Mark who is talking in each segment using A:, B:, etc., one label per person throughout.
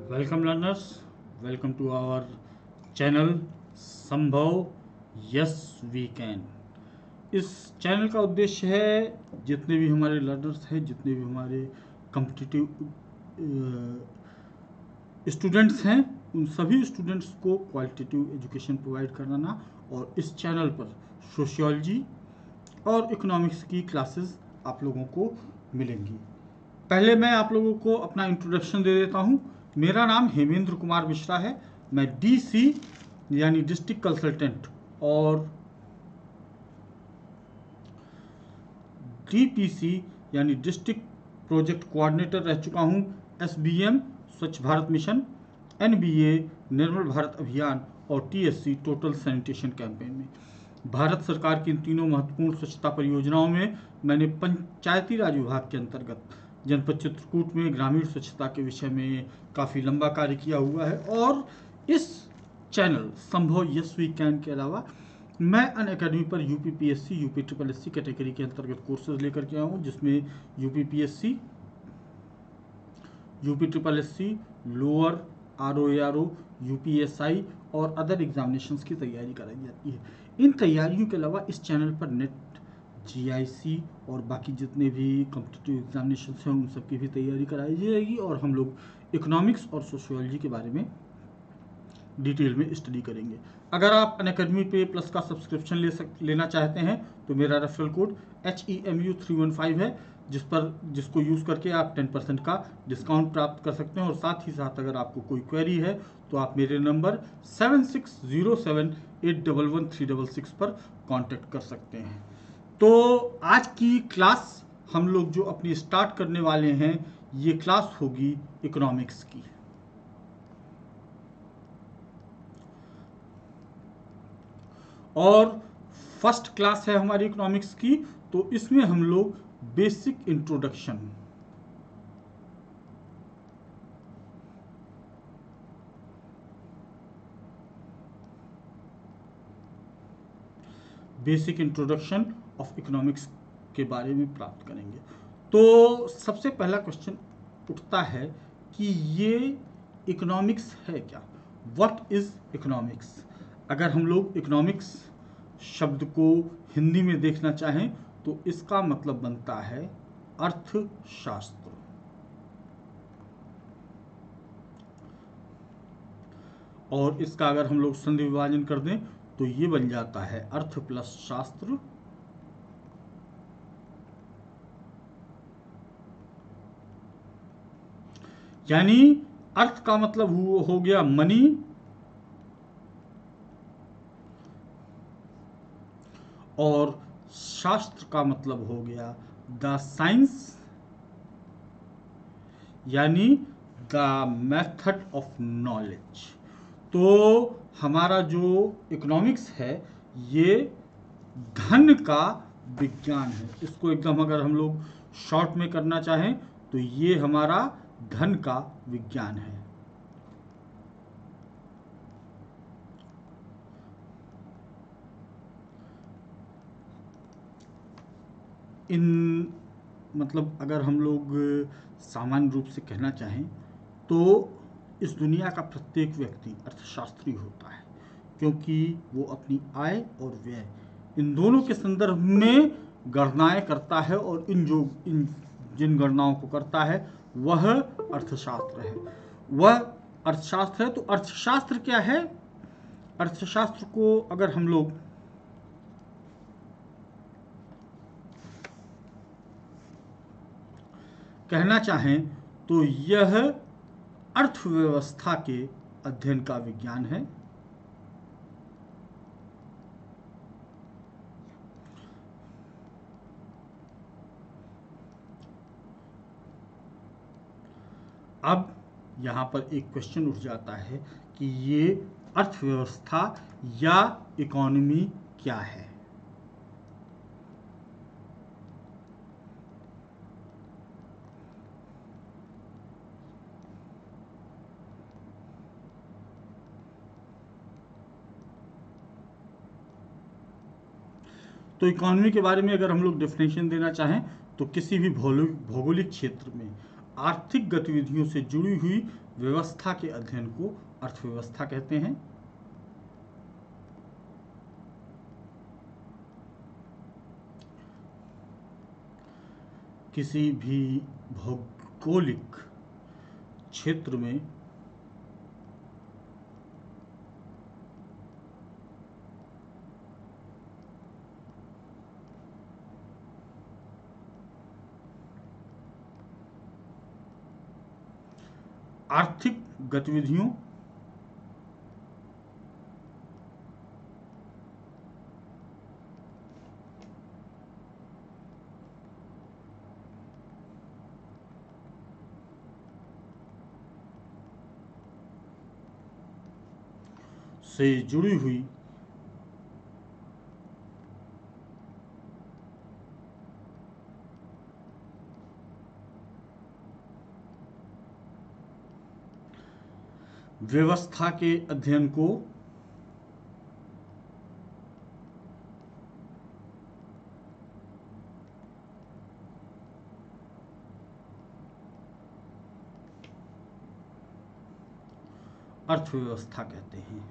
A: Welcome learners, welcome to our channel Sambhav yes we can. इस चैनल का उद्देश्य है जितने भी हमारे लर्नर्स हैं, जितने भी हमारे कॉम्पिटिटिव स्टूडेंट्स हैं, उन सभी स्टूडेंट्स को क्वालिटेटिव एजुकेशन प्रोवाइड कराना। और इस चैनल पर सोशियोलॉजी और इकोनॉमिक्स की क्लासेस आप लोगों को मिलेंगी। पहले मैं आप लोगों को अपना इंट्रोडक्शन दे देता हूं। मेरा नाम हेमेंद्र कुमार मिश्रा है। मैं डीसी यानी डिस्ट्रिक्ट कंसल्टेंट और डीपीसी यानी डिस्ट्रिक्ट प्रोजेक्ट कोऑर्डिनेटर रह चुका हूं। एसबीएम स्वच्छ भारत मिशन, एनबीए निर्मल भारत अभियान और टीएससी टोटल सैनिटेशन कैंपेन में। भारत सरकार की इन तीनों महत्वपूर्ण स्वच्छता परियोजनाओं में मैंने पंचायती राज विभाग के अंतर्गत जनपद चित्रकूट में ग्रामीण स्वच्छता के विषय में काफ़ी लंबा कार्य किया हुआ है। और इस channel Sambhav yes we can के अलावा मैं अन अकेडमी पर UPPSC UP triple SC category के अंतर्गत कोर्सेज लेकर के आया हूँ, जिसमें UPPSC, UP triple SC, lower RO, UPSI और अदर एग्जामिनेशंस की तैयारी कराई जाती है। इन तैयारियों के अलावा इस चैनल पर नेट, जीआईसी और बाकी जितने भी कॉम्पिटिटिव एग्जामिनेशंस हैं उन सब की भी तैयारी कराई जाएगी। और हम लोग इकोनॉमिक्स और सोशियोलॉजी के बारे में डिटेल में स्टडी करेंगे। अगर आप अनअकैडमी पे प्लस का सब्सक्रिप्शन लेना चाहते हैं तो मेरा रेफरल कोड HEMU315 है, जिसको यूज़ करके आप 10% का डिस्काउंट प्राप्त कर सकते हैं। और साथ ही साथ अगर आपको कोई क्वेरी है तो आप मेरे नंबर 7607811366 पर कांटेक्ट कर सकते हैं। तो आज की क्लास हम लोग जो अपनी स्टार्ट करने वाले हैं, ये क्लास होगी इकोनॉमिक्स की। और फर्स्ट क्लास है हमारी इकोनॉमिक्स की, तो इसमें हम लोग बेसिक इंट्रोडक्शन, ऑफ इकोनॉमिक्स के बारे में प्राप्त करेंगे। तो सबसे पहला क्वेश्चन उठता है कि ये इकोनॉमिक्स है क्या? What is economics? अगर हम लोग इकोनॉमिक्स शब्द को हिंदी में देखना चाहें तो इसका मतलब बनता है अर्थशास्त्र। और इसका अगर हम लोग संधि विभाजन कर दें तो ये बन जाता है अर्थ प्लस शास्त्र, यानी अर्थ का मतलब हो गया मनी, और शास्त्र का मतलब हो गया द साइंस, यानी द मेथड ऑफ नॉलेज। तो हमारा जो इकोनॉमिक्स है ये धन का विज्ञान है। इसको एकदम अगर हम लोग शॉर्ट में करना चाहें तो ये हमारा धन का विज्ञान है। इन मतलब अगर हम लोग सामान्य रूप से कहना चाहें तो इस दुनिया का प्रत्येक व्यक्ति अर्थशास्त्री होता है, क्योंकि वो अपनी आय और व्यय इन दोनों के संदर्भ में गणनाएं करता है। और इन जिन गणनाओं को करता है वह अर्थशास्त्र है, वह अर्थशास्त्र है। तो अर्थशास्त्र क्या है? अर्थशास्त्र को अगर हम लोग कहना चाहें तो यह अर्थव्यवस्था के अध्ययन का विज्ञान है। अब यहाँ पर एक क्वेश्चन उठ जाता है कि ये अर्थव्यवस्था या इकोनॉमी क्या है? तो इकोनॉमी के बारे में अगर हम लोग डेफिनेशन देना चाहें तो किसी भी भौगोलिक क्षेत्र में आर्थिक गतिविधियों से जुड़ी हुई व्यवस्था के अध्ययन को अर्थव्यवस्था कहते हैं। किसी भी भौगोलिक क्षेत्र में आर्थिक गतिविधियों से जुड़ी हुई व्यवस्था के अध्ययन को अर्थव्यवस्था कहते हैं।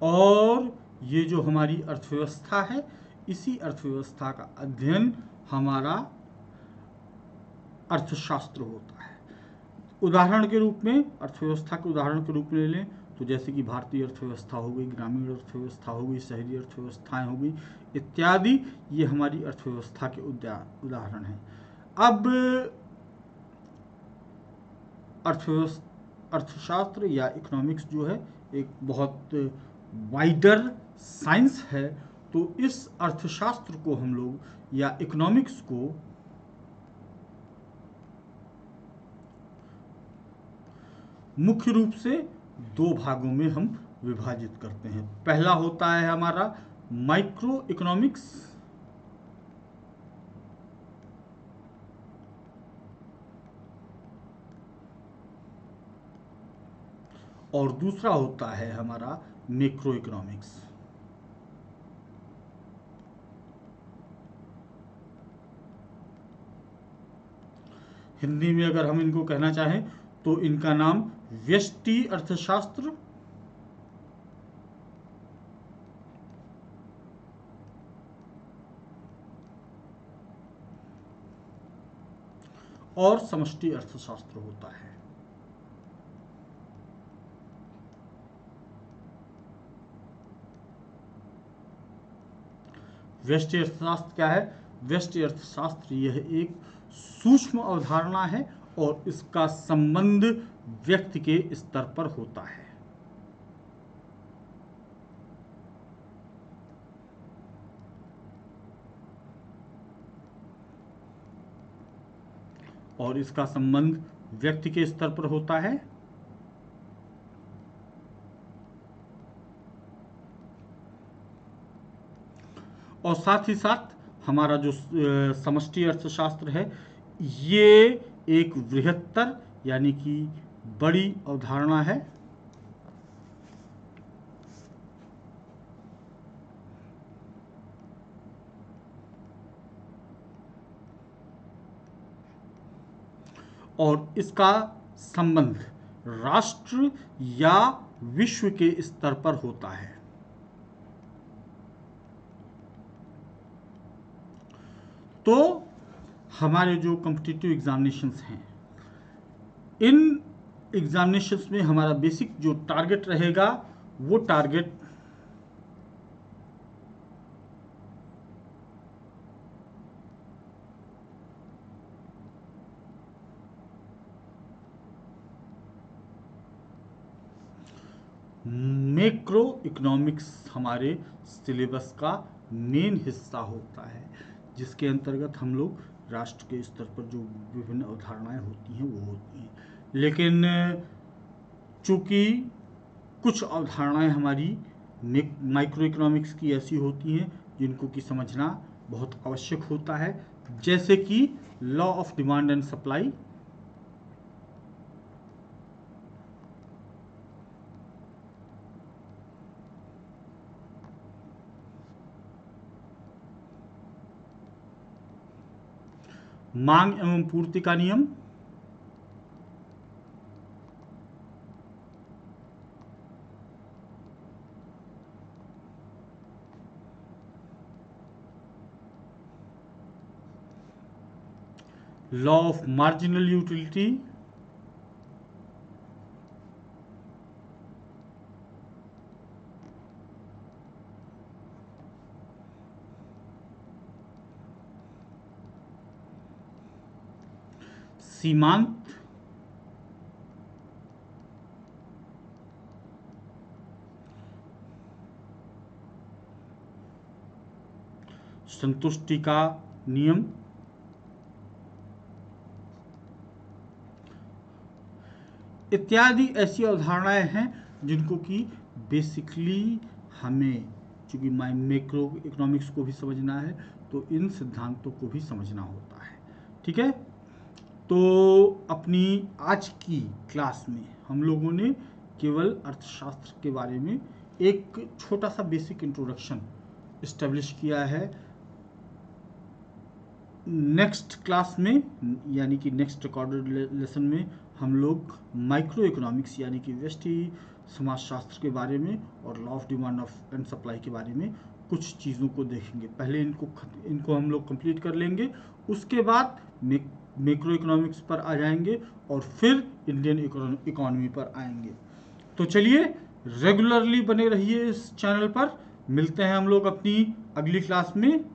A: और ये जो हमारी अर्थव्यवस्था है, इसी अर्थव्यवस्था का अध्ययन हमारा अर्थशास्त्र होता है। उदाहरण के रूप में, अर्थव्यवस्था के उदाहरण के रूप में ले लें तो जैसे कि भारतीय अर्थव्यवस्था हो गई, ग्रामीण अर्थव्यवस्था हो गई, शहरी अर्थव्यवस्थाएं हो गई इत्यादि, ये हमारी अर्थव्यवस्था के उदाहरण हैं। अब अर्थशास्त्र या इकोनॉमिक्स जो है एक बहुत वाइडर साइंस है, तो इस अर्थशास्त्र को हम लोग या इकोनॉमिक्स को मुख्य रूप से दो भागों में हम विभाजित करते हैं। पहला होता है हमारा माइक्रो इकोनॉमिक्स और दूसरा होता है हमारा मैक्रो इकोनॉमिक्स। हिंदी में अगर हम इनको कहना चाहें तो इनका नाम व्यष्टि अर्थशास्त्र और समष्टि अर्थशास्त्र होता है। व्यष्टि अर्थशास्त्र क्या है? व्यष्टि अर्थशास्त्र यह एक सूक्ष्म अवधारणा है और इसका संबंध व्यक्ति के स्तर पर होता है। और इसका संबंध व्यक्ति के स्तर पर होता है। और साथ ही साथ हमारा जो समष्टि अर्थशास्त्र है, ये एक बृहत्तर यानी कि बड़ी अवधारणा है। और इसका संबंध राष्ट्र या विश्व के स्तर पर होता है। तो हमारे जो कॉम्पिटिटिव एग्जामिनेशंस हैं, इन एग्जामिनेशंस में हमारा बेसिक जो टारगेट रहेगा वो टारगेट मैक्रो इकोनॉमिक्स हमारे सिलेबस का मेन हिस्सा होता है, जिसके अंतर्गत हम लोग राष्ट्र के स्तर पर जो विभिन्न अवधारणाएं होती हैं वो होती हैं। लेकिन चूँकि कुछ अवधारणाएं हमारी माइक्रो इकोनॉमिक्स की ऐसी होती हैं जिनको कि समझना बहुत आवश्यक होता है, जैसे कि law of demand and supply, मांग एवं पूर्ति का नियम, लॉ ऑफ मार्जिनल यूटिलिटी, सीमांत, संतुष्टि का नियम, इत्यादि ऐसी अवधारणाएं हैं जिनको कि बेसिकली हमें, चूंकि मैक्रो इकोनॉमिक्स को भी समझना है तो इन सिद्धांतों को भी समझना होता है। ठीक है, तो अपनी आज की क्लास में हम लोगों ने केवल अर्थशास्त्र के बारे में एक छोटा सा बेसिक इंट्रोडक्शन इस्टेब्लिश किया है। नेक्स्ट क्लास में यानी कि नेक्स्ट रिकॉर्डेड लेसन में हम लोग माइक्रो इकोनॉमिक्स यानी कि व्यष्टि समाजशास्त्र के बारे में और law of demand of and supply के बारे में कुछ चीज़ों को देखेंगे। पहले इनको हम लोग कंप्लीट कर लेंगे, उसके बाद मैक्रो इकोनॉमिक्स पर आ जाएंगे और फिर इंडियन इकोनॉमी पर आएंगे। तो चलिए रेगुलरली बने रहिए इस चैनल पर। मिलते हैं हम लोग अपनी अगली क्लास में।